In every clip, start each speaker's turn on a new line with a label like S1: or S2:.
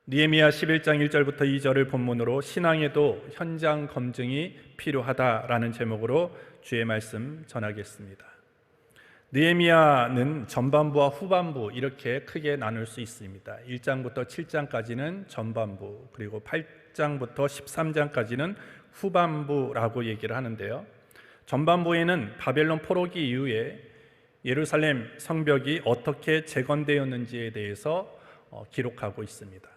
S1: 느헤미야 11장 1절부터 2절을 본문으로 신앙에도 현장 검증이 필요하다라는 제목으로 주의 말씀 전하겠습니다. 느헤미야는 전반부와 후반부 이렇게 크게 나눌 수 있습니다. 1장부터 7장까지는 전반부, 그리고 8장부터 13장까지는 후반부라고 얘기를 하는데요. 전반부에는 바벨론 포로기 이후에 예루살렘 성벽이 어떻게 재건되었는지에 대해서 기록하고 있습니다.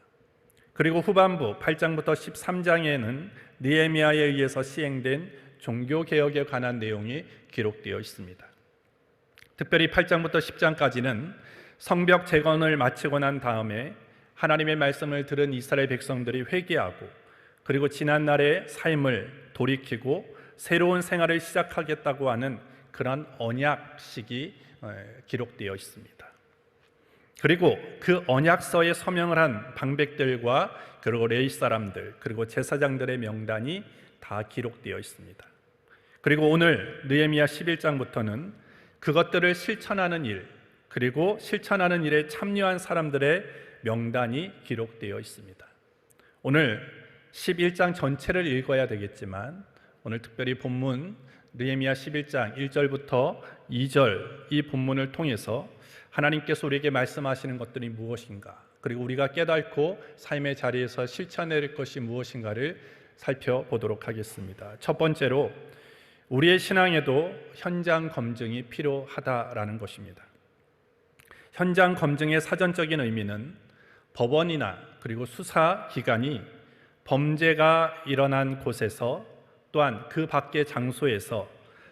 S1: 그리고 후반부 8장부터 13장에는 느헤미야에 의해서 시행된 종교개혁에 관한 내용이 기록되어 있습니다. 특별히 8장부터 10장까지는 성벽 재건을 마치고 난 다음에 하나님의 말씀을 들은 이스라엘 백성들이 회개하고 그리고 지난날의 삶을 돌이키고 새로운 생활을 시작하겠다고 하는 그런 언약식이 기록되어 있습니다. 그리고 그 언약서에 서명을 한 방백들과 그리고 레위 사람들 그리고 제사장들의 명단이 다 기록되어 있습니다. 그리고 오늘 느헤미야 11장부터는 그것들을 실천하는 일 그리고 실천하는 일에 참여한 사람들의 명단이 기록되어 있습니다. 오늘 11장 전체를 읽어야 되겠지만 오늘 특별히 본문 느헤미야 11장 1절부터 2절 이 본문을 통해서 하나님께서 우리에게 말씀하시는 것들이 무엇인가, 그리고 우리가 깨닫고 삶의 자리에서 실천해낼 것이 무엇인가를 살펴보도록 하겠습니다. 첫 번째로 우리의 신앙에도 현장 검증이 필요하다라는 것입니다. 현장 검증의 사전적인 의미는 법원이나 그리고 수사기관이 범죄가 일어난 곳에서 또한 그 밖의 장소에서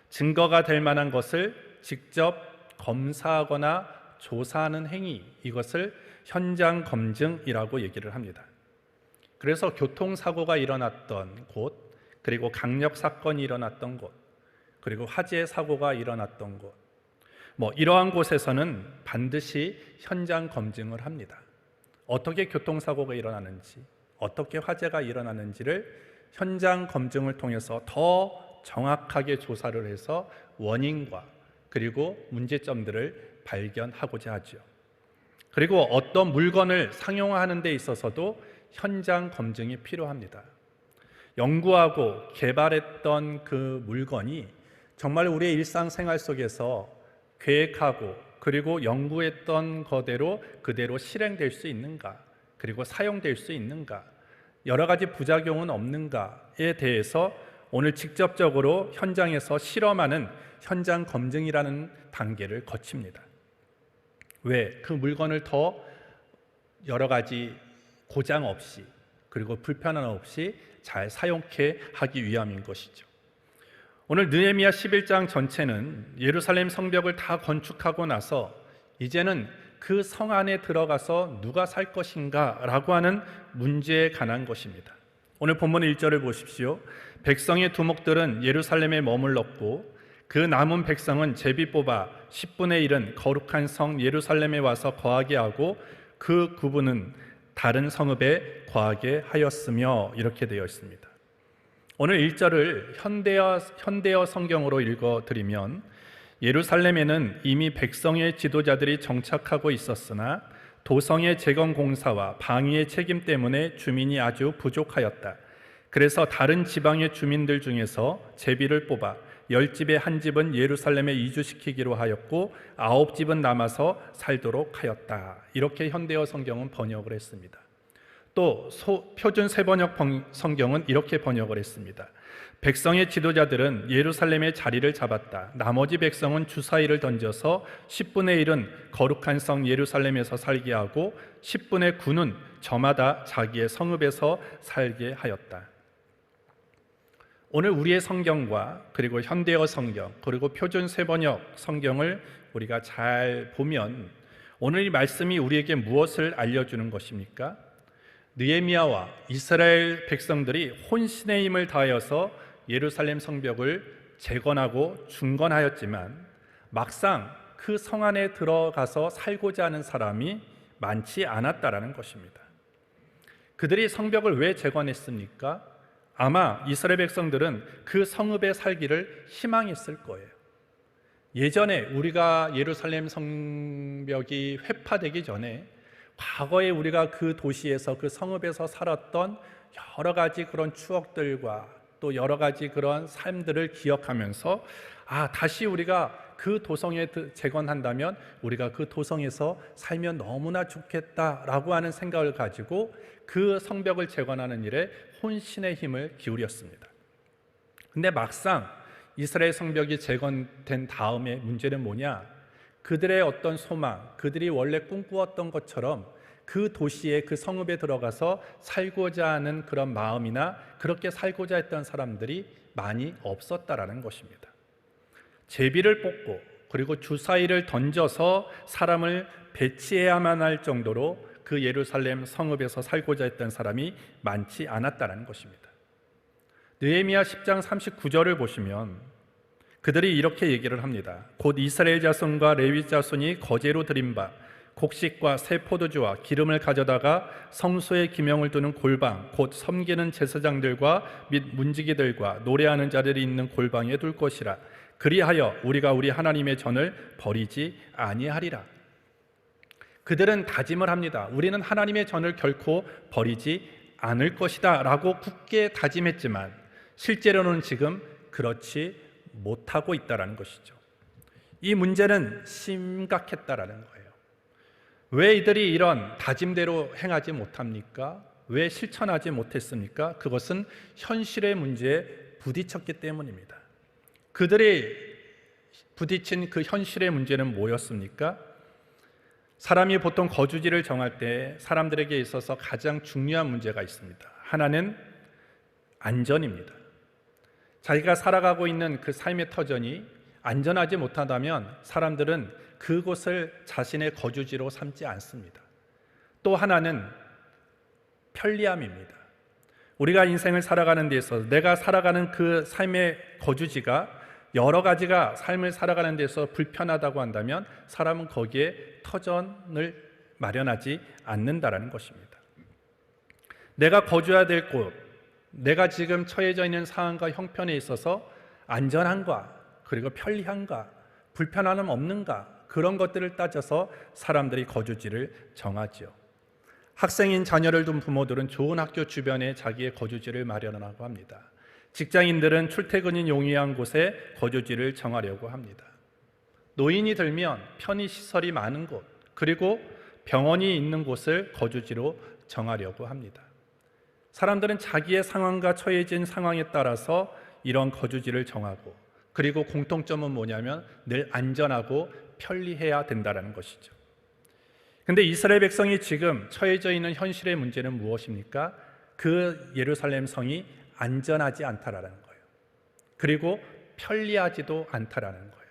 S1: 증거가 될 만한 것을 직접 검사하거나 조사하는 행위, 이것을 현장 검증이라고 얘기를 합니다. 그래서 교통사고가 일어났던 곳, 그리고 강력 사건이 일어났던 곳, 그리고 화재 사고가 일어났던 곳, 이러한 곳에서는 반드시 현장 검증을 합니다. 어떻게 교통사고가 일어나는지, 어떻게 화재가 일어나는지를 현장 검증을 통해서 더 정확하게 조사를 해서 원인과 그리고 문제점들을 발견하고자 하죠. 그리고 어떤 물건을 상용화하는 데 있어서도 현장 검증이 필요합니다. 연구하고 개발했던 그 물건이 정말 우리의 일상생활 속에서 계획하고 그리고 연구했던 거대로 그대로 실행될 수 있는가, 그리고 사용될 수 있는가, 여러 가지 부작용은 없는가에 대해서 오늘 직접적으로 현장에서 실험하는 현장 검증이라는 단계를 거칩니다. 왜? 그 물건을 더 여러 가지 고장 없이 그리고 불편함 없이 잘 사용케 하기 위함인 것이죠. 오늘 느헤미야 11장 전체는 예루살렘 성벽을 다 건축하고 나서 이제는 그 성 안에 들어가서 누가 살 것인가 라고 하는 문제에 관한 것입니다. 오늘 본문 1절을 보십시오. 백성의 두목들은 예루살렘에 머물렀고 그 남은 백성은 제비 뽑아 10분의 1은 거룩한 성 예루살렘에 와서 거하게 하고 그 구분은 다른 성읍에 거하게 하였으며, 이렇게 되어 있습니다. 오늘 1절을 현대어 성경으로 읽어드리면 예루살렘에는 이미 백성의 지도자들이 정착하고 있었으나 도성의 재건 공사와 방위의 책임 때문에 주민이 아주 부족하였다. 그래서 다른 지방의 주민들 중에서 제비를 뽑아 10집의 한 집은 예루살렘에 이주시키기로 하였고 9집은 남아서 살도록 하였다. 이렇게 현대어 성경은 번역을 했습니다. 또 표준 세번역 성경은 이렇게 번역을 했습니다. 백성의 지도자들은 예루살렘의 자리를 잡았다. 나머지 백성은 주사위를 던져서 10분의 1은 거룩한 성 예루살렘에서 살게 하고 10분의 9는 저마다 자기의 성읍에서 살게 하였다. 오늘 우리의 성경과 그리고 현대어 성경 그리고 표준 세번역 성경을 우리가 잘 보면 오늘 이 말씀이 우리에게 무엇을 알려주는 것입니까? 느헤미야와 이스라엘 백성들이 혼신의 힘을 다하여서 예루살렘 성벽을 재건하고 중건하였지만 막상 그 성 안에 들어가서 살고자 하는 사람이 많지 않았다라는 것입니다. 그들이 성벽을 왜 재건했습니까? 아마 이스라엘 백성들은 그 성읍에 살기를 희망했을 거예요. 예전에 우리가 예루살렘 성벽이 회파되기 전에 과거에 우리가 그 도시에서 그 성읍에서 살았던 여러 가지 그런 추억들과 또 여러 가지 그런 삶들을 기억하면서 다시 우리가 그 도성에 재건한다면 우리가 그 도성에서 살면 너무나 좋겠다라고 하는 생각을 가지고 그 성벽을 재건하는 일에 혼신의 힘을 기울였습니다. 근데 막상 이스라엘 성벽이 재건된 다음에 문제는 뭐냐? 그들의 어떤 소망, 그들이 원래 꿈꾸었던 것처럼 그 도시에 그 성읍에 들어가서 살고자 하는 그런 마음이나 그렇게 살고자 했던 사람들이 많이 없었다라는 것입니다. 제비를 뽑고 그리고 주사위를 던져서 사람을 배치해야만 할 정도로 그 예루살렘 성읍에서 살고자 했던 사람이 많지 않았다는 것입니다. 느헤미야 10장 39절을 보시면 그들이 이렇게 얘기를 합니다. 곧 이스라엘 자손과 레위 자손이 거제로 드린 바 곡식과 새 포도주와 기름을 가져다가 성소에 기명을 두는 골방 곧 섬기는 제사장들과 및 문지기들과 노래하는 자들이 있는 골방에 둘 것이라. 그리하여 우리가 우리 하나님의 전을 버리지 아니하리라. 그들은 다짐을 합니다. 우리는 하나님의 전을 결코 버리지 않을 것이다 라고 굳게 다짐했지만 실제로는 지금 그렇지 못하고 있다는 것이죠. 이 문제는 심각했다라는 거예요. 왜 이들이 이런 다짐대로 행하지 못합니까? 왜 실천하지 못했습니까? 그것은 현실의 문제에 부딪혔기 때문입니다. 그들이 부딪힌 그 현실의 문제는 뭐였습니까? 사람이 보통 거주지를 정할 때 사람들에게 있어서 가장 중요한 문제가 있습니다. 하나는 안전입니다. 자기가 살아가고 있는 그 삶의 터전이 안전하지 못하다면 사람들은 그곳을 자신의 거주지로 삼지 않습니다. 또 하나는 편리함입니다. 우리가 인생을 살아가는 데 있어서 내가 살아가는 그 삶의 거주지가 여러 가지가 삶을 살아가는 데 있어서 불편하다고 한다면 사람은 거기에 터전을 마련하지 않는다라는 것입니다. 내가 거주해야 될 곳, 내가 지금 처해져 있는 상황과 형편에 있어서 안전한가, 그리고 편리한가, 불편함은 없는가, 그런 것들을 따져서 사람들이 거주지를 정하죠. 학생인 자녀를 둔 부모들은 좋은 학교 주변에 자기의 거주지를 마련하고 합니다. 직장인들은 출퇴근이 용이한 곳에 거주지를 정하려고 합니다. 노인이 들면 편의시설이 많은 곳, 그리고 병원이 있는 곳을 거주지로 정하려고 합니다. 사람들은 자기의 상황과 처해진 상황에 따라서 이런 거주지를 정하고, 그리고 공통점은 뭐냐면 늘 안전하고 편리해야 된다는 것이죠. 근데 이스라엘 백성이 지금 처해져 있는 현실의 문제는 무엇입니까? 그 예루살렘 성이 안전하지 않다라는 거예요. 그리고 편리하지도 않다라는 거예요.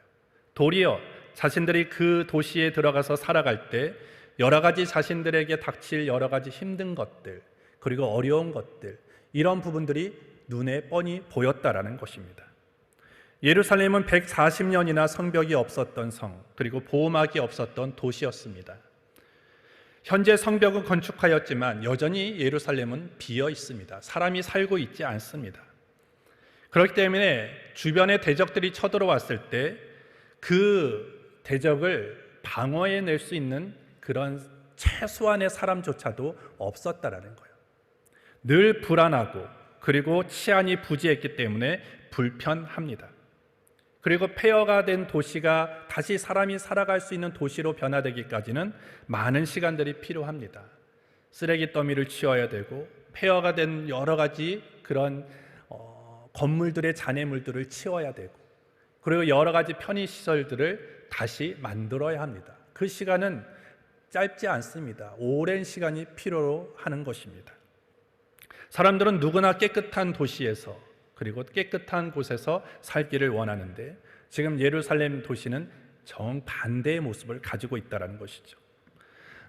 S1: 도리어 자신들이 그 도시에 들어가서 살아갈 때 여러 가지 자신들에게 닥칠 여러 가지 힘든 것들, 그리고 어려운 것들, 이런 부분들이 눈에 뻔히 보였다라는 것입니다. 예루살렘은 140년이나 성벽이 없었던 성, 그리고 보호막이 없었던 도시였습니다. 현재 성벽은 건축하였지만 여전히 예루살렘은 비어 있습니다. 사람이 살고 있지 않습니다. 그렇기 때문에 주변의 대적들이 쳐들어왔을 때 그 대적을 방어해낼 수 있는 그런 최소한의 사람조차도 없었다라는 거예요. 늘 불안하고 그리고 치안이 부재했기 때문에 불편합니다. 그리고 폐허가 된 도시가 다시 사람이 살아갈 수 있는 도시로 변화되기까지는 많은 시간들이 필요합니다. 쓰레기 더미를 치워야 되고 폐허가 된 여러 가지 그런 건물들의 잔해물들을 치워야 되고, 그리고 여러 가지 편의시설들을 다시 만들어야 합니다. 그 시간은 짧지 않습니다. 오랜 시간이 필요로 하는 것입니다. 사람들은 누구나 깨끗한 도시에서 그리고 깨끗한 곳에서 살기를 원하는데 지금 예루살렘 도시는 정반대의 모습을 가지고 있다는 것이죠.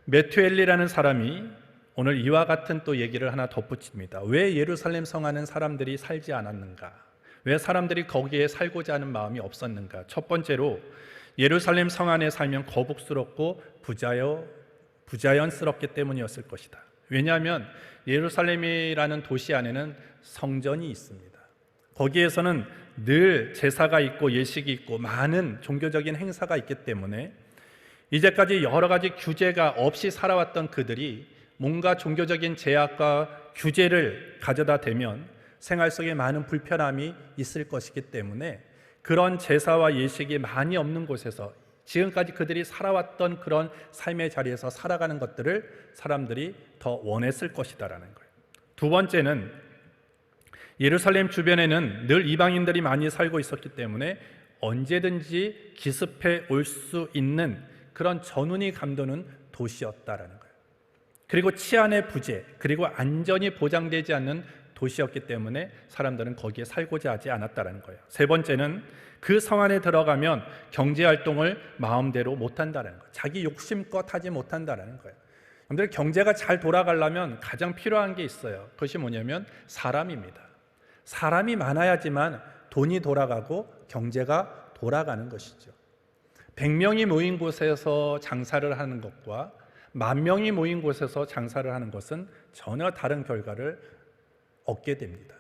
S1: 메투엘리라는 사람이 오늘 이와 같은 또 얘기를 하나 덧붙입니다. 왜 예루살렘 성 안은 사람들이 살지 않았는가? 왜 사람들이 거기에 살고자 하는 마음이 없었는가? 첫 번째로 예루살렘 성 안에 살면 거북스럽고 부자연스럽기 때문이었을 것이다. 왜냐하면 예루살렘이라는 도시 안에는 성전이 있습니다. 거기에서는 늘 제사가 있고 예식이 있고 많은 종교적인 행사가 있기 때문에 이제까지 여러 가지 규제가 없이 살아왔던 그들이 뭔가 종교적인 제약과 규제를 가져다 대면 생활 속에 많은 불편함이 있을 것이기 때문에 그런 제사와 예식이 많이 없는 곳에서 지금까지 그들이 살아왔던 그런 삶의 자리에서 살아가는 것들을 사람들이 더 원했을 것이다라는 거예요. 두 번째는 예루살렘 주변에는 늘 이방인들이 많이 살고 있었기 때문에 언제든지 기습해 올 수 있는 그런 전운이 감도는 도시였다라는 거예요. 그리고 치안의 부재, 그리고 안전이 보장되지 않는 도시였기 때문에 사람들은 거기에 살고자 하지 않았다는 거예요. 세 번째는 그 성 안에 들어가면 경제활동을 마음대로 못한다는 거예요. 자기 욕심껏 하지 못한다는 거예요. 여러분들, 경제가 잘 돌아가려면 가장 필요한 게 있어요. 그것이 뭐냐면 사람입니다. 사람이 많아야지만 돈이 돌아가고 경제가 돌아가는 것이죠. 100명이 모인 곳에서 장사를 하는 것과 10,000명이 모인 곳에서 장사를 하는 것은 전혀 다른 결과를 얻게 됩니다.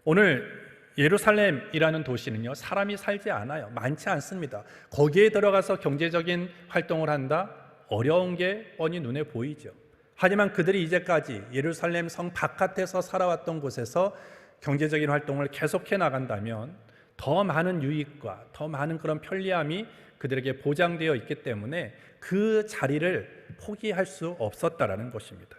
S1: 오늘 예루살렘이라는 도시는요, 사람이 살지 않아요. 많지 않습니다. 거기에 들어가서 경제적인 활동을 한다? 어려운 게 뻔히 눈에 보이죠. 하지만 그들이 이제까지 예루살렘 성 바깥에서 살아왔던 곳에서 경제적인 활동을 계속해 나간다면 더 많은 유익과 더 많은 그런 편리함이 그들에게 보장되어 있기 때문에 그 자리를 포기할 수 없었다라는 것입니다.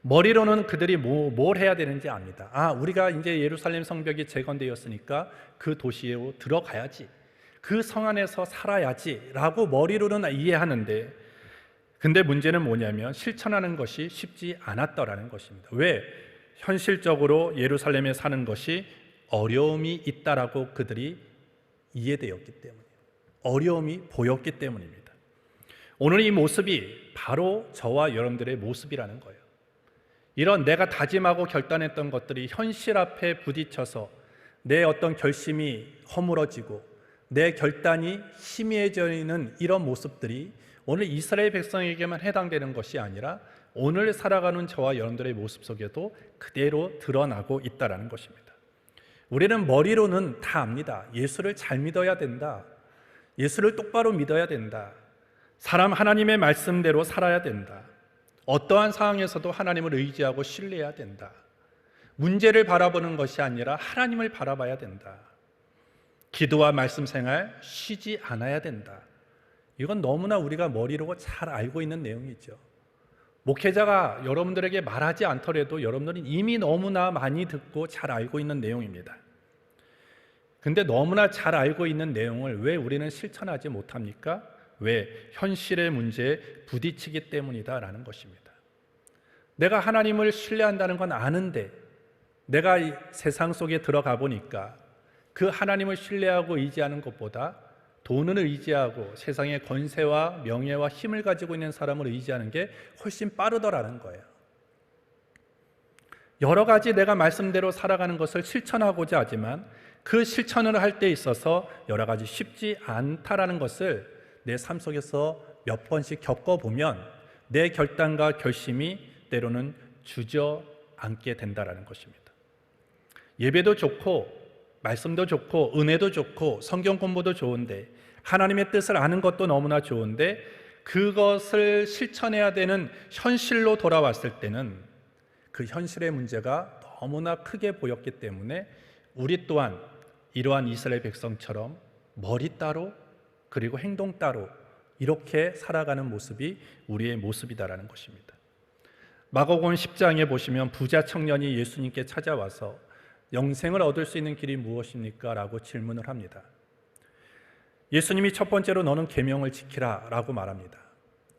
S1: 머리로는 그들이 뭘 해야 되는지 압니다. 우리가 이제 예루살렘 성벽이 재건되었으니까 그 도시에 들어가야지, 그 성 안에서 살아야지 라고 머리로는 이해하는데, 근데 문제는 뭐냐면 실천하는 것이 쉽지 않았더라는 것입니다. 왜? 현실적으로 예루살렘에 사는 것이 어려움이 있다라고 그들이 이해되었기 때문이에요. 어려움이 보였기 때문입니다. 오늘 이 모습이 바로 저와 여러분들의 모습이라는 거예요. 이런 내가 다짐하고 결단했던 것들이 현실 앞에 부딪혀서 내 어떤 결심이 허물어지고 내 결단이 희미해져 있는 이런 모습들이 오늘 이스라엘 백성에게만 해당되는 것이 아니라 오늘 살아가는 저와 여러분들의 모습 속에도 그대로 드러나고 있다는 것입니다. 우리는 머리로는 다 압니다. 예수를 잘 믿어야 된다. 예수를 똑바로 믿어야 된다. 하나님의 말씀대로 살아야 된다. 어떠한 상황에서도 하나님을 의지하고 신뢰해야 된다. 문제를 바라보는 것이 아니라 하나님을 바라봐야 된다. 기도와 말씀 생활 쉬지 않아야 된다. 이건 너무나 우리가 머리로 잘 알고 있는 내용이죠. 목회자가 여러분들에게 말하지 않더라도 여러분들은 이미 너무나 많이 듣고 잘 알고 있는 내용입니다. 근데 너무나 잘 알고 있는 내용을 왜 우리는 실천하지 못합니까? 왜? 현실의 문제에 부딪히기 때문이다라는 것입니다. 내가 하나님을 신뢰한다는 건 아는데 내가 이 세상 속에 들어가 보니까 그 하나님을 신뢰하고 의지하는 것보다 돈을 의지하고 세상의 권세와 명예와 힘을 가지고 있는 사람을 의지하는 게 훨씬 빠르더라는 거예요. 여러 가지 내가 말씀대로 살아가는 것을 실천하고자 하지만 그 실천을 할 때 있어서 여러 가지 쉽지 않다라는 것을 내 삶 속에서 몇 번씩 겪어보면 내 결단과 결심이 때로는 주저앉게 된다는 것입니다. 예배도 좋고 말씀도 좋고 은혜도 좋고 성경 공부도 좋은데 하나님의 뜻을 아는 것도 너무나 좋은데 그것을 실천해야 되는 현실로 돌아왔을 때는 그 현실의 문제가 너무나 크게 보였기 때문에 우리 또한 이러한 이스라엘 백성처럼 머리 따로 그리고 행동 따로 이렇게 살아가는 모습이 우리의 모습이다라는 것입니다. 마가복음 10장에 보시면 부자 청년이 예수님께 찾아와서 영생을 얻을 수 있는 길이 무엇입니까? 라고 질문을 합니다. 예수님이 첫 번째로 너는 계명을 지키라 라고 말합니다.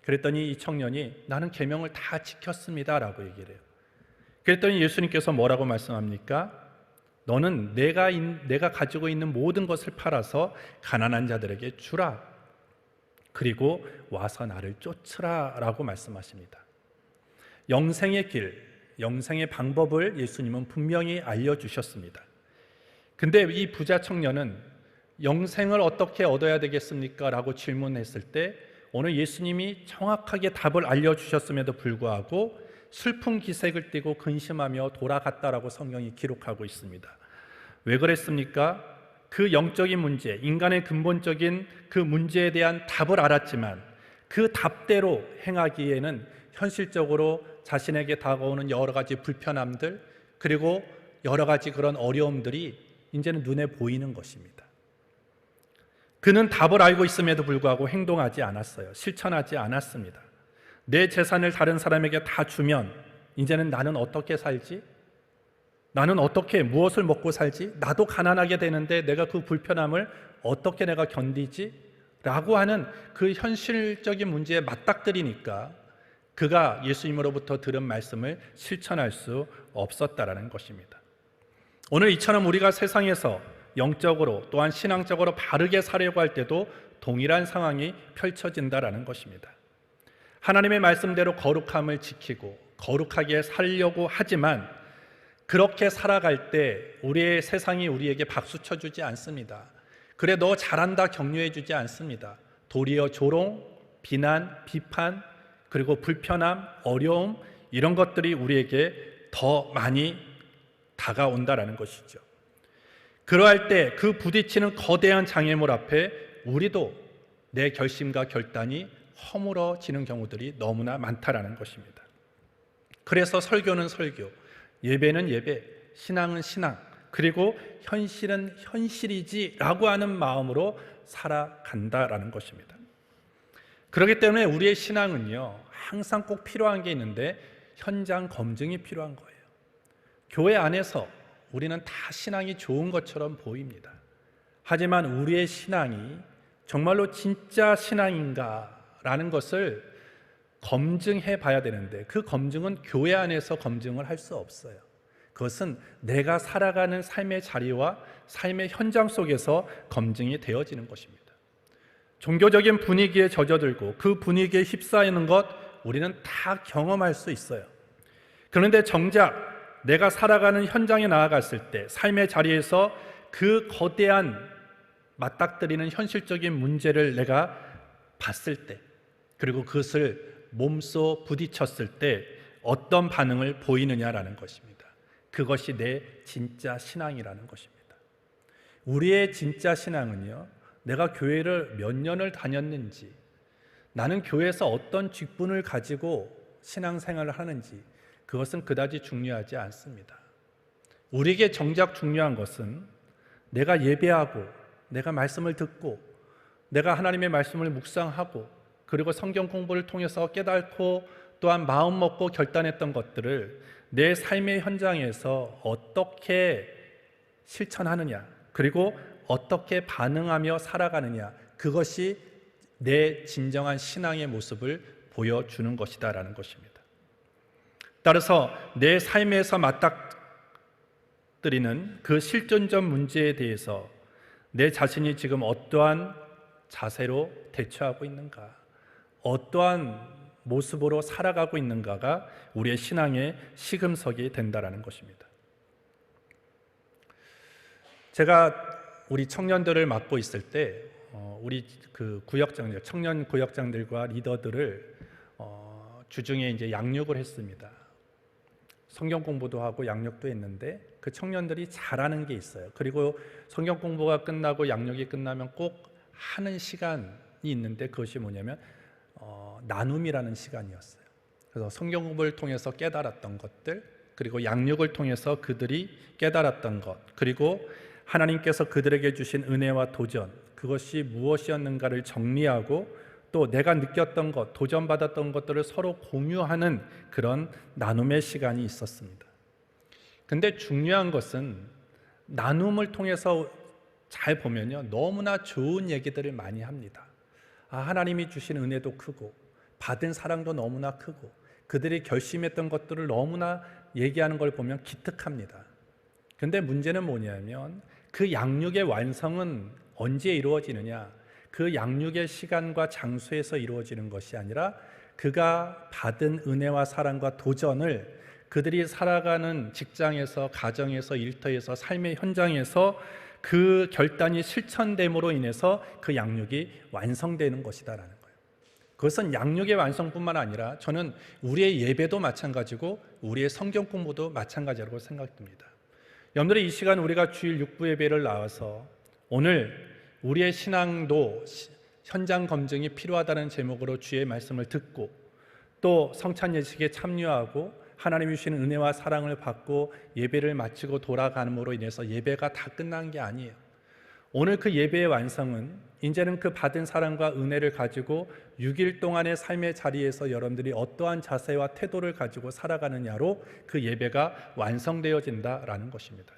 S1: 그랬더니 이 청년이 나는 계명을 다 지켰습니다 라고 얘기를 해요. 그랬더니 예수님께서 뭐라고 말씀합니까? 너는 내가 가지고 있는 모든 것을 팔아서 가난한 자들에게 주라. 그리고 와서 나를 쫓으라 라고 말씀하십니다. 영생의 길, 영생의 방법을 예수님은 분명히 알려주셨습니다. 근데 이 부자 청년은 영생을 어떻게 얻어야 되겠습니까? 라고 질문했을 때 오늘 예수님이 정확하게 답을 알려주셨음에도 불구하고 슬픈 기색을 띠고 근심하며 돌아갔다라고 성경이 기록하고 있습니다. 왜 그랬습니까? 그 영적인 문제, 인간의 근본적인 그 문제에 대한 답을 알았지만 그 답대로 행하기에는 현실적으로 자신에게 다가오는 여러 가지 불편함들, 그리고 여러 가지 그런 어려움들이 이제는 눈에 보이는 것입니다. 그는 답을 알고 있음에도 불구하고 행동하지 않았어요. 실천하지 않았습니다. 내 재산을 다른 사람에게 다 주면 이제는 나는 어떻게 살지? 나는 어떻게 무엇을 먹고 살지? 나도 가난하게 되는데 내가 그 불편함을 어떻게 내가 견디지? 라고 하는 그 현실적인 문제에 맞닥뜨리니까 그가 예수님으로부터 들은 말씀을 실천할 수 없었다라는 것입니다. 오늘 이처럼 우리가 세상에서 영적으로 또한 신앙적으로 바르게 살려고 할 때도 동일한 상황이 펼쳐진다라는 것입니다. 하나님의 말씀대로 거룩함을 지키고 거룩하게 살려고 하지만 그렇게 살아갈 때 우리의 세상이 우리에게 박수 쳐주지 않습니다. 그래 너 잘한다 격려해 주지 않습니다. 도리어 조롱, 비난, 비판, 그리고 불편함, 어려움, 이런 것들이 우리에게 더 많이 다가온다라는 것이죠. 그러할 때 그 부딪히는 거대한 장애물 앞에 우리도 내 결심과 결단이 허물어지는 경우들이 너무나 많다라는 것입니다. 그래서 설교는 설교, 예배는 예배, 신앙은 신앙, 그리고 현실은 현실이지라고 하는 마음으로 살아간다라는 것입니다. 그렇기 때문에 우리의 신앙은요, 항상 꼭 필요한 게 있는데 현장 검증이 필요한 거예요. 교회 안에서 우리는 다 신앙이 좋은 것처럼 보입니다. 하지만 우리의 신앙이 정말로 진짜 신앙인가라는 것을 검증해 봐야 되는데 그 검증은 교회 안에서 검증을 할 수 없어요. 그것은 내가 살아가는 삶의 자리와 삶의 현장 속에서 검증이 되어지는 것입니다. 종교적인 분위기에 젖어들고 그 분위기에 휩싸이는 것 우리는 다 경험할 수 있어요. 그런데 정작 내가 살아가는 현장에 나아갔을 때 삶의 자리에서 그 거대한 맞닥뜨리는 현실적인 문제를 내가 봤을 때, 그리고 그것을 몸소 부딪혔을 때 어떤 반응을 보이느냐라는 것입니다. 그것이 내 진짜 신앙이라는 것입니다. 우리의 진짜 신앙은요, 내가 교회를 몇 년을 다녔는지, 나는 교회에서 어떤 직분을 가지고 신앙생활을 하는지, 그것은 그다지 중요하지 않습니다. 우리에게 정작 중요한 것은 내가 예배하고 내가 말씀을 듣고 내가 하나님의 말씀을 묵상하고 그리고 성경 공부를 통해서 깨닫고 또한 마음 먹고 결단했던 것들을 내 삶의 현장에서 어떻게 실천하느냐, 그리고 어떻게 반응하며 살아가느냐, 그것이 내 진정한 신앙의 모습을 보여주는 것이다라는 것입니다. 따라서 내 삶에서 맞닥뜨리는 그 실존적 문제에 대해서 내 자신이 지금 어떠한 자세로 대처하고 있는가, 어떠한 모습으로 살아가고 있는가가 우리의 신앙의 시금석이 된다라는 것입니다. 제가 우리 청년들을 맡고 있을 때 우리 그 구역장들, 청년 구역장들과 리더들을 주중에 이제 양육을 했습니다. 성경 공부도 하고 양육도 했는데 그 청년들이 잘하는 게 있어요. 그리고 성경 공부가 끝나고 양육이 끝나면 꼭 하는 시간이 있는데 그것이 뭐냐면 나눔이라는 시간이었어요. 그래서 성경 공부를 통해서 깨달았던 것들, 그리고 양육을 통해서 그들이 깨달았던 것, 그리고 하나님께서 그들에게 주신 은혜와 도전, 그것이 무엇이었는가를 정리하고 또 내가 느꼈던 것, 도전받았던 것들을 서로 공유하는 그런 나눔의 시간이 있었습니다. 근데 중요한 것은 나눔을 통해서 잘 보면요, 너무나 좋은 얘기들을 많이 합니다. 하나님이 주신 은혜도 크고 받은 사랑도 너무나 크고 그들이 결심했던 것들을 너무나 얘기하는 걸 보면 기특합니다. 근데 문제는 뭐냐면 그 양육의 완성은 언제 이루어지느냐, 그 양육의 시간과 장소에서 이루어지는 것이 아니라 그가 받은 은혜와 사랑과 도전을 그들이 살아가는 직장에서, 가정에서, 일터에서, 삶의 현장에서 그 결단이 실천됨으로 인해서 그 양육이 완성되는 것이다라는 거예요. 그것은 양육의 완성뿐만 아니라 저는 우리의 예배도 마찬가지고 우리의 성경 공부도 마찬가지라고 생각됩니다. 여러분들이 이 시간 우리가 주일 6부 예배를 나와서 오늘 우리의 신앙도 현장 검증이 필요하다는 제목으로 주의 말씀을 듣고 또 성찬 예식에 참여하고 하나님이 주시는 은혜와 사랑을 받고 예배를 마치고 돌아감으로 인해서 예배가 다 끝난 게 아니에요. 오늘 그 예배의 완성은 이제는 그 받은 사랑과 은혜를 가지고 6일 동안의 삶의 자리에서 여러분들이 어떠한 자세와 태도를 가지고 살아가느냐로 그 예배가 완성되어진다라는 것입니다.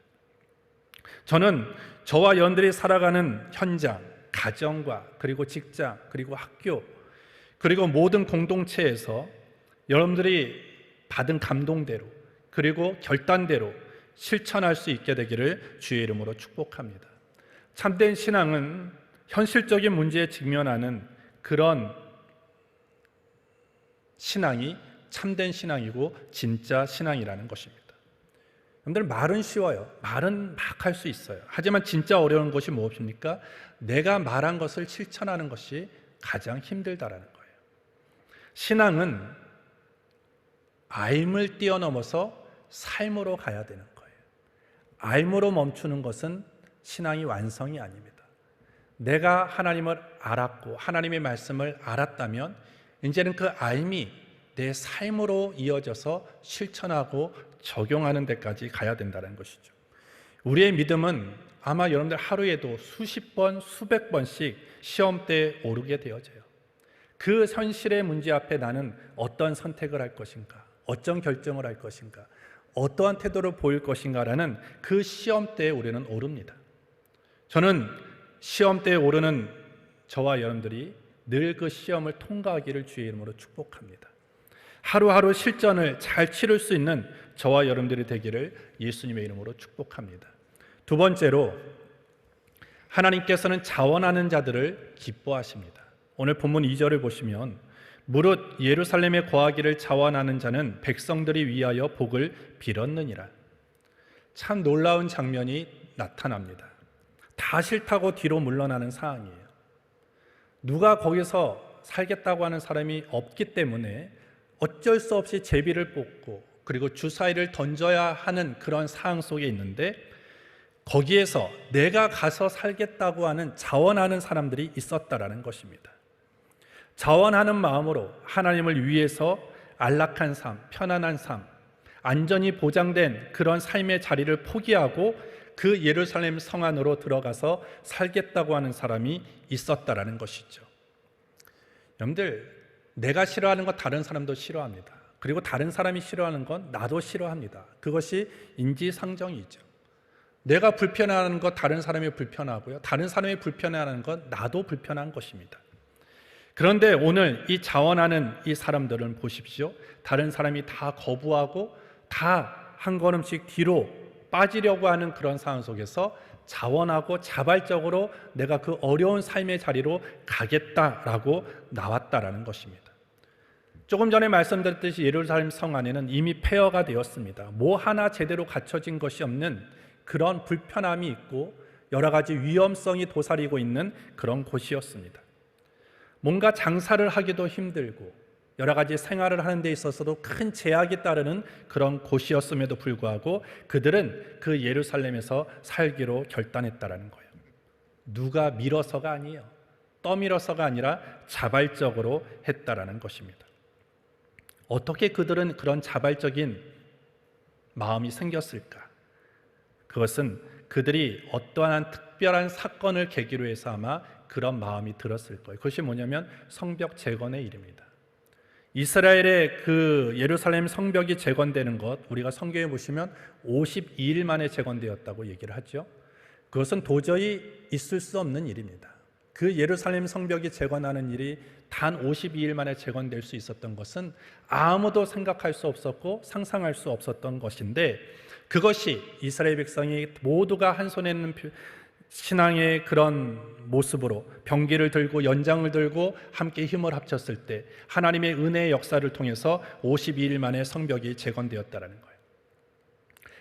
S1: 저는 저와 여러분들이 살아가는 현장, 가정과 그리고 직장, 그리고 학교, 그리고 모든 공동체에서 여러분들이 받은 감동대로 그리고 결단대로 실천할 수 있게 되기를 주의 이름으로 축복합니다. 참된 신앙은 현실적인 문제에 직면하는 그런 신앙이 참된 신앙이고 진짜 신앙이라는 것입니다. 여러분들 말은 쉬워요. 말은 막 할 수 있어요. 하지만 진짜 어려운 것이 무엇입니까? 내가 말한 것을 실천하는 것이 가장 힘들다라는 거예요. 신앙은 알을 뛰어넘어서 삶으로 가야 되는 거예요. 알므로 멈추는 것은 신앙이 완성이 아닙니다. 내가 하나님을 알았고 하나님의 말씀을 알았다면 이제는 그 알미 내 삶으로 이어져서 실천하고 적용하는 데까지 가야 된다는 것이죠. 우리의 믿음은 아마 여러분들 하루에도 수십 번, 수백 번씩 시험대에 오르게 되어져요. 그 현실의 문제 앞에 나는 어떤 선택을 할 것인가, 어떤 결정을 할 것인가, 어떠한 태도를 보일 것인가라는 그 시험대에 우리는 오릅니다. 저는 시험대에 오르는 저와 여러분들이 늘 그 시험을 통과하기를 주의 이름으로 축복합니다. 하루하루 실전을 잘 치를 수 있는 저와 여러분들이 되기를 예수님의 이름으로 축복합니다. 두 번째로, 하나님께서는 자원하는 자들을 기뻐하십니다. 오늘 본문 2절을 보시면 무릇 예루살렘에 거하기를 자원하는 자는 백성들이 위하여 복을 빌었느니라. 참 놀라운 장면이 나타납니다. 다 싫다고 뒤로 물러나는 상황이에요. 누가 거기서 살겠다고 하는 사람이 없기 때문에 어쩔 수 없이 제비를 뽑고 그리고 주사위를 던져야 하는 그런 상황 속에 있는데, 거기에서 내가 가서 살겠다고 하는 자원하는 사람들이 있었다라는 것입니다. 자원하는 마음으로 하나님을 위해서 안락한 삶, 편안한 삶, 안전이 보장된 그런 삶의 자리를 포기하고 그 예루살렘 성 안으로 들어가서 살겠다고 하는 사람이 있었다라는 것이죠. 여러분들, 내가 싫어하는 것 다른 사람도 싫어합니다. 그리고 다른 사람이 싫어하는 건 나도 싫어합니다. 그것이 인지상정이죠. 내가 불편해하는 것 다른 사람이 불편하고요, 다른 사람이 불편해하는 건 나도 불편한 것입니다. 그런데 오늘 이 자원하는 이 사람들은 보십시오. 다른 사람이 다 거부하고 다 한 걸음씩 뒤로 빠지려고 하는 그런 상황 속에서 자원하고 자발적으로 내가 그 어려운 삶의 자리로 가겠다라고 나왔다라는 것입니다. 조금 전에 말씀드렸듯이 예루살렘 성 안에는 이미 폐허가 되었습니다. 뭐 하나 제대로 갖춰진 것이 없는 그런 불편함이 있고 여러 가지 위험성이 도사리고 있는 그런 곳이었습니다. 뭔가 장사를 하기도 힘들고 여러 가지 생활을 하는 데 있어서도 큰 제약이 따르는 그런 곳이었음에도 불구하고 그들은 그 예루살렘에서 살기로 결단했다라는 거예요. 누가 밀어서가 아니에요. 떠밀어서가 아니라 자발적으로 했다라는 것입니다. 어떻게 그들은 그런 자발적인 마음이 생겼을까? 그것은 그들이 어떠한 특별한 사건을 계기로 해서 아마 그런 마음이 들었을 거예요. 그것이 뭐냐면 성벽 재건의 일입니다. 이스라엘의 그 예루살렘 성벽이 재건되는 것, 우리가 성경에 보시면 52일 만에 재건되었다고 얘기를 하죠. 그것은 도저히 있을 수 없는 일입니다. 그 예루살렘 성벽이 재건하는 일이 단 52일 만에 재건될 수 있었던 것은 아무도 생각할 수 없었고 상상할 수 없었던 것인데, 그것이 이스라엘 백성이 모두가 한 손에 있는 신앙의 그런 모습으로 병기를 들고 연장을 들고 함께 힘을 합쳤을 때 하나님의 은혜의 역사를 통해서 52일 만에 성벽이 재건되었다는 거예요.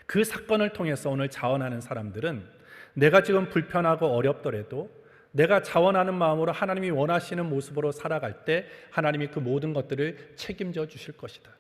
S1: 그 사건을 통해서 오늘 자원하는 사람들은 내가 지금 불편하고 어렵더라도 내가 자원하는 마음으로 하나님이 원하시는 모습으로 살아갈 때 하나님이 그 모든 것들을 책임져 주실 것이다.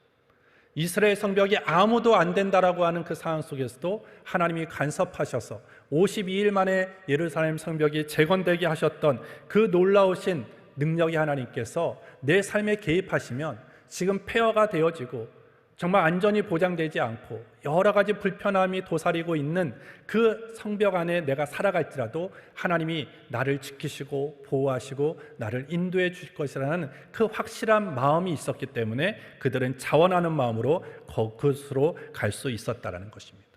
S1: 이스라엘 성벽이 아무도 안 된다라고 하는 그 상황 속에서도 하나님이 간섭하셔서 52일 만에 예루살렘 성벽이 재건되게 하셨던 그 놀라우신 능력의 하나님께서 내 삶에 개입하시면 지금 폐허가 되어지고 정말 안전이 보장되지 않고 여러 가지 불편함이 도사리고 있는 그 성벽 안에 내가 살아갈지라도 하나님이 나를 지키시고 보호하시고 나를 인도해 주실 것이라는 그 확실한 마음이 있었기 때문에 그들은 자원하는 마음으로 그곳으로 갈 수 있었다는 것입니다.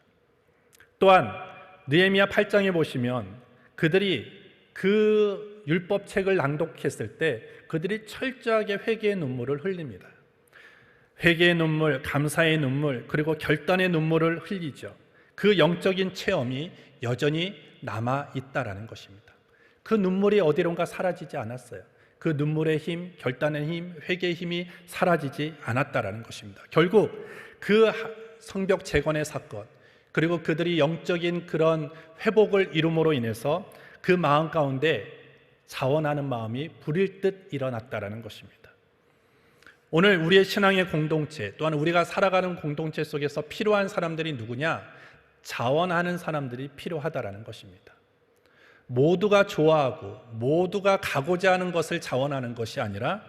S1: 또한 느헤미야 8장에 보시면 그들이 그 율법책을 낭독했을 때 그들이 철저하게 회개의 눈물을 흘립니다. 회개의 눈물, 감사의 눈물, 그리고 결단의 눈물을 흘리죠. 그 영적인 체험이 여전히 남아있다라는 것입니다. 그 눈물이 어디론가 사라지지 않았어요. 그 눈물의 힘, 결단의 힘, 회개의 힘이 사라지지 않았다라는 것입니다. 결국 그 성벽 재건의 사건, 그리고 그들이 영적인 그런 회복을 이룸으로 인해서 그 마음 가운데 자원하는 마음이 불일 듯 일어났다라는 것입니다. 오늘 우리의 신앙의 공동체, 또한 우리가 살아가는 공동체 속에서 필요한 사람들이 누구냐? 자원하는 사람들이 필요하다라는 것입니다. 모두가 좋아하고 모두가 가고자 하는 것을 자원하는 것이 아니라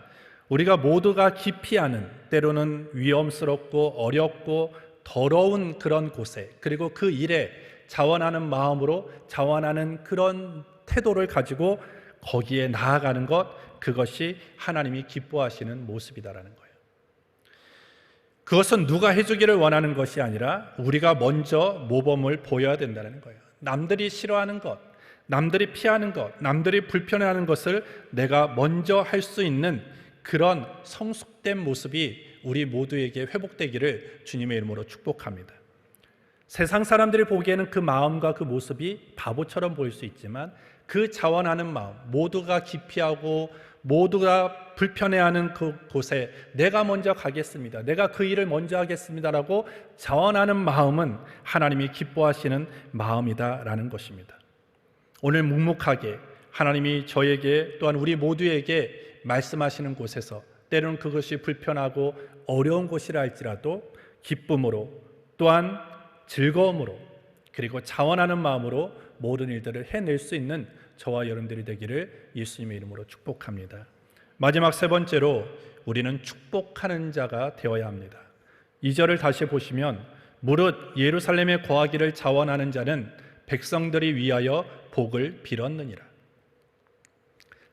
S1: 우리가 모두가 깊이 아는, 때로는 위험스럽고 어렵고 더러운 그런 곳에, 그리고 그 일에 자원하는 마음으로 자원하는 그런 태도를 가지고 거기에 나아가는 것, 그것이 하나님이 기뻐하시는 모습이다라는 거예요. 그것은 누가 해주기를 원하는 것이 아니라 우리가 먼저 모범을 보여야 된다는 거예요. 남들이 싫어하는 것, 남들이 피하는 것, 남들이 불편해하는 것을 내가 먼저 할 수 있는 그런 성숙된 모습이 우리 모두에게 회복되기를 주님의 이름으로 축복합니다. 세상 사람들이 보기에는 그 마음과 그 모습이 바보처럼 보일 수 있지만 그 자원하는 마음, 모두가 기피하고 모두가 불편해하는 그곳에 내가 먼저 가겠습니다, 내가 그 일을 먼저 하겠습니다라고 자원하는 마음은 하나님이 기뻐하시는 마음이다라는 것입니다. 오늘 묵묵하게 하나님이 저에게 또한 우리 모두에게 말씀하시는 곳에서 때로는 그것이 불편하고 어려운 곳이라 할지라도 기쁨으로, 또한 즐거움으로, 그리고 자원하는 마음으로 모든 일들을 해낼 수 있는 저와 여러분들이 되기를 예수님의 이름으로 축복합니다. 마지막 세 번째로 우리는 축복하는 자가 되어야 합니다. 2절을 다시 보시면 무릇 예루살렘에 거하기를 자원하는 자는 백성들이 위하여 복을 빌었느니라.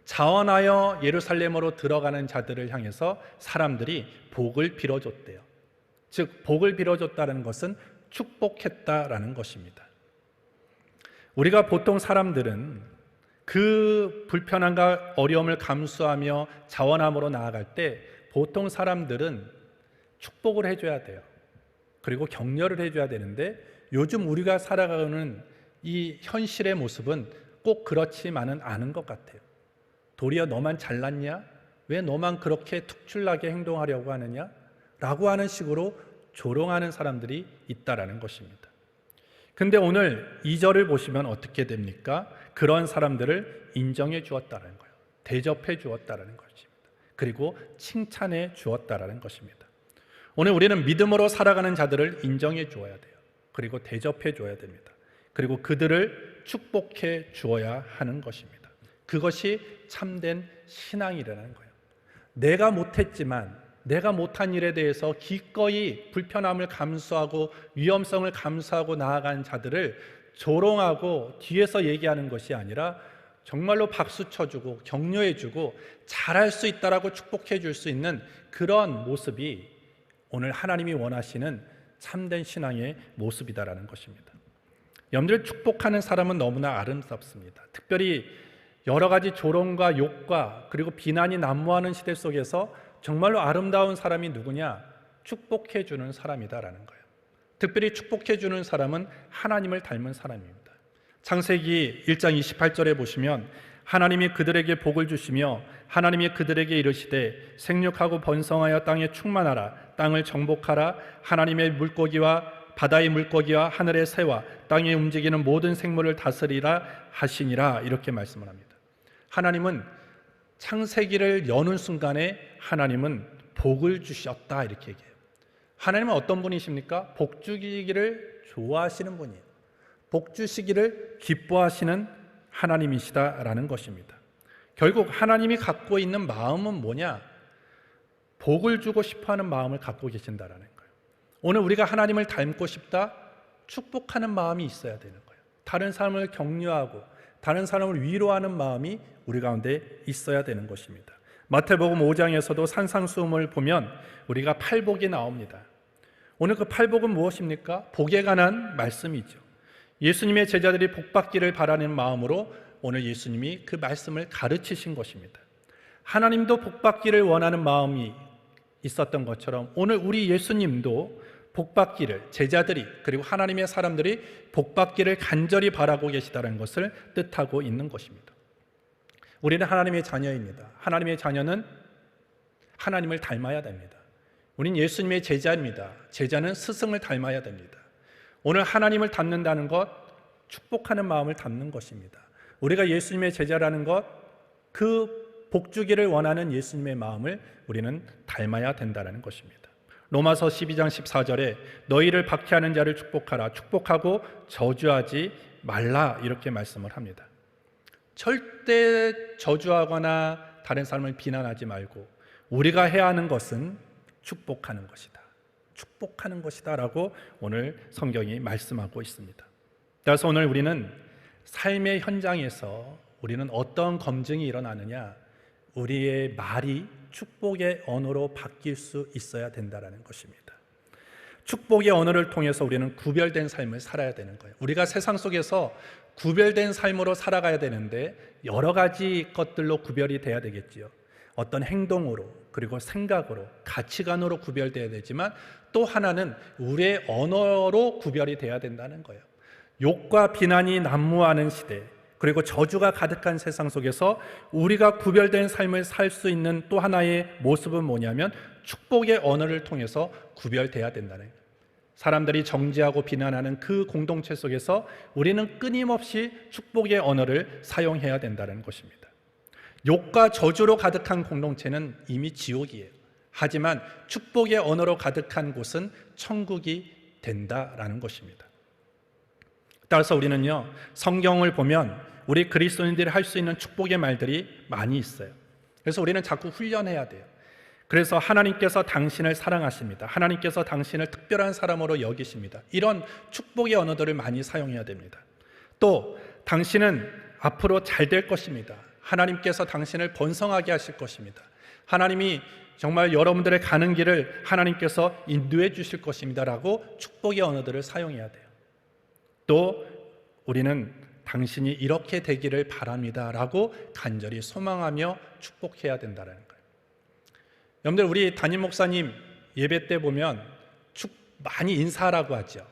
S1: 자원하여 예루살렘으로 들어가는 자들을 향해서 사람들이 복을 빌어줬대요. 즉 복을 빌어줬다는 것은 축복했다라는 것입니다. 우리가 보통 사람들은 그 불편함과 어려움을 감수하며 자원함으로 나아갈 때 보통 사람들은 축복을 해줘야 돼요. 그리고 격려를 해줘야 되는데 요즘 우리가 살아가는 이 현실의 모습은 꼭 그렇지만은 않은 것 같아요. 도리어 너만 잘났냐? 왜 너만 그렇게 특출나게 행동하려고 하느냐? 라고 하는 식으로 조롱하는 사람들이 있다라는 것입니다. 근데 오늘 2절을 보시면 어떻게 됩니까? 그런 사람들을 인정해 주었다는 거예요. 대접해 주었다는 것입니다. 그리고 칭찬해 주었다는 것입니다. 오늘 우리는 믿음으로 살아가는 자들을 인정해 주어야 돼요. 그리고 대접해 줘야 됩니다. 그리고 그들을 축복해 주어야 하는 것입니다. 그것이 참된 신앙이라는 거예요. 내가 못했지만 내가 못한 일에 대해서 기꺼이 불편함을 감수하고 위험성을 감수하고 나아간 자들을 조롱하고 뒤에서 얘기하는 것이 아니라 정말로 박수 쳐주고 격려해주고 잘할 수 있다라고 축복해 줄 수 있는 그런 모습이 오늘 하나님이 원하시는 참된 신앙의 모습이다라는 것입니다. 여러분들, 축복하는 사람은 너무나 아름답습니다. 특별히 여러 가지 조롱과 욕과 그리고 비난이 난무하는 시대 속에서 정말로 아름다운 사람이 누구냐? 축복해 주는 사람이다라는 거예요. 특별히 축복해 주는 사람은 하나님을 닮은 사람입니다. 창세기 1장 28절에 보시면 하나님이 그들에게 복을 주시며 하나님이 그들에게 이르시되 생육하고 번성하여 땅에 충만하라, 땅을 정복하라, 하나님의 물고기와 바다의 물고기와 하늘의 새와 땅에 움직이는 모든 생물을 다스리라 하시니라, 이렇게 말씀을 합니다. 하나님은 창세기를 여는 순간에 하나님은 복을 주셨다, 이렇게 얘기해요. 하나님은 어떤 분이십니까? 복 주기를 좋아하시는 분이에요. 복 주시기를 기뻐하시는 하나님이시다라는 것입니다. 결국 하나님이 갖고 있는 마음은 뭐냐? 복을 주고 싶어하는 마음을 갖고 계신다라는 거예요. 오늘 우리가 하나님을 닮고 싶다, 축복하는 마음이 있어야 되는 거예요. 다른 사람을 격려하고 다른 사람을 위로하는 마음이 우리 가운데 있어야 되는 것입니다. 마태복음 5장에서도 산상수훈을 보면 우리가 팔복이 나옵니다. 오늘 그 팔복은 무엇입니까? 복에 관한 말씀이죠. 예수님의 제자들이 복받기를 바라는 마음으로 오늘 예수님이 그 말씀을 가르치신 것입니다. 하나님도 복받기를 원하는 마음이 있었던 것처럼 오늘 우리 예수님도 복받기를, 제자들이 그리고 하나님의 사람들이 복받기를 간절히 바라고 계시다는 것을 뜻하고 있는 것입니다. 우리는 하나님의 자녀입니다. 하나님의 자녀는 하나님을 닮아야 됩니다. 우린 예수님의 제자입니다. 제자는 스승을 닮아야 됩니다. 오늘 하나님을 닮는다는 것, 축복하는 마음을 닮는 것입니다. 우리가 예수님의 제자라는 것, 그 복주기를 원하는 예수님의 마음을 우리는 닮아야 된다는 것입니다. 로마서 12장 14절에 너희를 박해하는 자를 축복하라, 축복하고 저주하지 말라, 이렇게 말씀을 합니다. 절대 저주하거나 다른 사람을 비난하지 말고 우리가 해야 하는 것은 축복하는 것이다, 축복하는 것이다 라고 오늘 성경이 말씀하고 있습니다. 그래서 오늘 우리는 삶의 현장에서 우리는 어떤 검증이 일어나느냐, 우리의 말이 축복의 언어로 바뀔 수 있어야 된다는 것입니다. 축복의 언어를 통해서 우리는 구별된 삶을 살아야 되는 거예요. 우리가 세상 속에서 구별된 삶으로 살아가야 되는데 여러 가지 것들로 구별이 돼야 되겠지요. 어떤 행동으로, 그리고 생각으로, 가치관으로 구별돼야 되지만 또 하나는 우리의 언어로 구별이 돼야 된다는 거예요. 욕과 비난이 난무하는 시대, 그리고 저주가 가득한 세상 속에서 우리가 구별된 삶을 살 수 있는 또 하나의 모습은 뭐냐면 축복의 언어를 통해서 구별돼야 된다는 거예요. 사람들이 정죄하고 비난하는 그 공동체 속에서 우리는 끊임없이 축복의 언어를 사용해야 된다는 것입니다. 욕과 저주로 가득한 공동체는 이미 지옥이에요. 하지만 축복의 언어로 가득한 곳은 천국이 된다라는 것입니다. 따라서 우리는요, 성경을 보면 우리 그리스도인들이 할 수 있는 축복의 말들이 많이 있어요. 그래서 우리는 자꾸 훈련해야 돼요. 그래서 하나님께서 당신을 사랑하십니다. 하나님께서 당신을 특별한 사람으로 여기십니다. 이런 축복의 언어들을 많이 사용해야 됩니다. 또 당신은 앞으로 잘 될 것입니다. 하나님께서 당신을 번성하게 하실 것입니다. 하나님이 정말 여러분들의 가는 길을 하나님께서 인도해 주실 것입니다 라고 축복의 언어들을 사용해야 돼요. 또 우리는 당신이 이렇게 되기를 바랍니다 라고 간절히 소망하며 축복해야 된다는 거예요. 여러분들, 우리 담임 목사님 예배 때 보면 많이 인사하라고 하죠.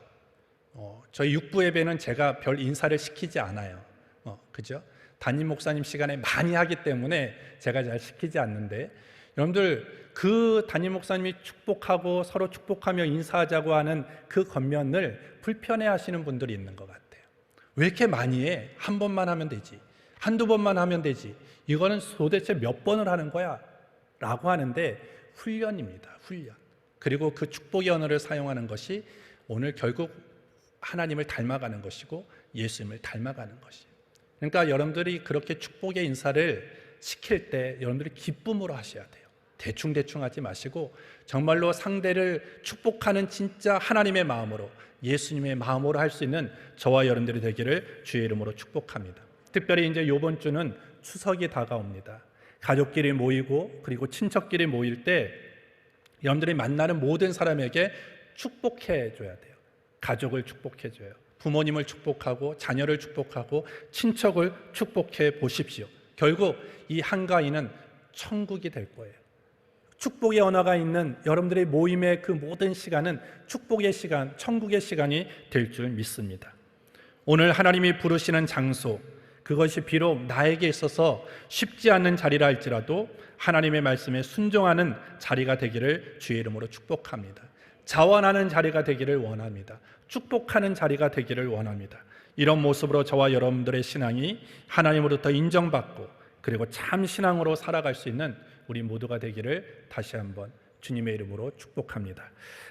S1: 저희 육부 예배는 제가 별 인사를 시키지 않아요. 그죠? 담임 목사님 시간에 많이 하기 때문에 제가 잘 시키지 않는데, 여러분들 그 담임 목사님이 축복하고 서로 축복하며 인사하자고 하는 그 겉면을 불편해 하시는 분들이 있는 것 같아요. 왜 이렇게 많이 해? 한 번만 하면 되지, 한두 번만 하면 되지, 이거는 도대체 몇 번을 하는 거야? 라고 하는데 훈련입니다. 훈련. 그리고 그 축복의 언어를 사용하는 것이 오늘 결국 하나님을 닮아가는 것이고 예수님을 닮아가는 것이에요. 그러니까 여러분들이 그렇게 축복의 인사를 시킬 때 여러분들이 기쁨으로 하셔야 돼요. 대충 하지 마시고 정말로 상대를 축복하는 진짜 하나님의 마음으로, 예수님의 마음으로 할 수 있는 저와 여러분들이 되기를 주의 이름으로 축복합니다. 특별히 이제 이번 주는 추석이 다가옵니다. 가족끼리 모이고 그리고 친척끼리 모일 때 여러분들이 만나는 모든 사람에게 축복해 줘야 돼요. 가족을 축복해 줘요. 부모님을 축복하고 자녀를 축복하고 친척을 축복해 보십시오. 결국 이 한가위는 천국이 될 거예요. 축복의 언어가 있는 여러분들의 모임의 그 모든 시간은 축복의 시간, 천국의 시간이 될 줄 믿습니다. 오늘 하나님이 부르시는 장소, 그것이 비록 나에게 있어서 쉽지 않은 자리라 할지라도 하나님의 말씀에 순종하는 자리가 되기를 주의 이름으로 축복합니다. 자원하는 자리가 되기를 원합니다. 축복하는 자리가 되기를 원합니다. 이런 모습으로 저와 여러분들의 신앙이 하나님으로부터 인정받고 그리고 참 신앙으로 살아갈 수 있는 우리 모두가 되기를 다시 한번 주님의 이름으로 축복합니다.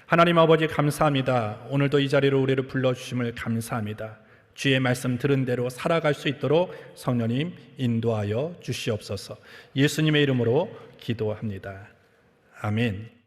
S1: 하나님 아버지 감사합니다. 오늘도 이 자리로 우리를 불러주심을 감사합니다. 주의 말씀 들은 대로 살아갈 수 있도록 성령님 인도하여 주시옵소서. 예수님의 이름으로 기도합니다. 아멘.